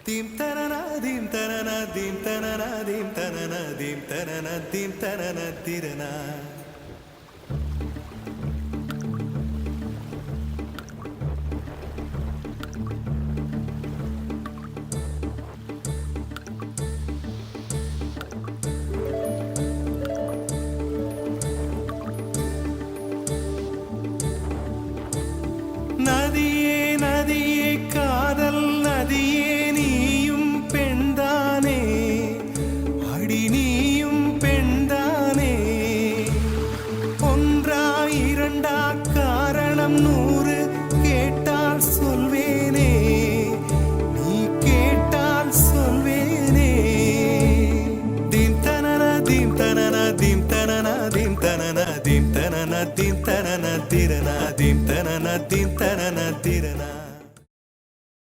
Dim tanana dim tanana dim tanana dim tanana dim tanana dim tanana tirana. நதியே நதியே காதல் நதியே நீயும் பெண்தானே அடி நீயும் பெண்தானே ஒன்றா இரண்டா காரணம் 100 கேட்டால் சொல்வேனே நீ கேட்டால் சொல்வேனே தீம் தனன தீம் தனன தீம் தனன தீம் தனன தீம் தனன தீம் தனன திரனா தீம் தனன தீம்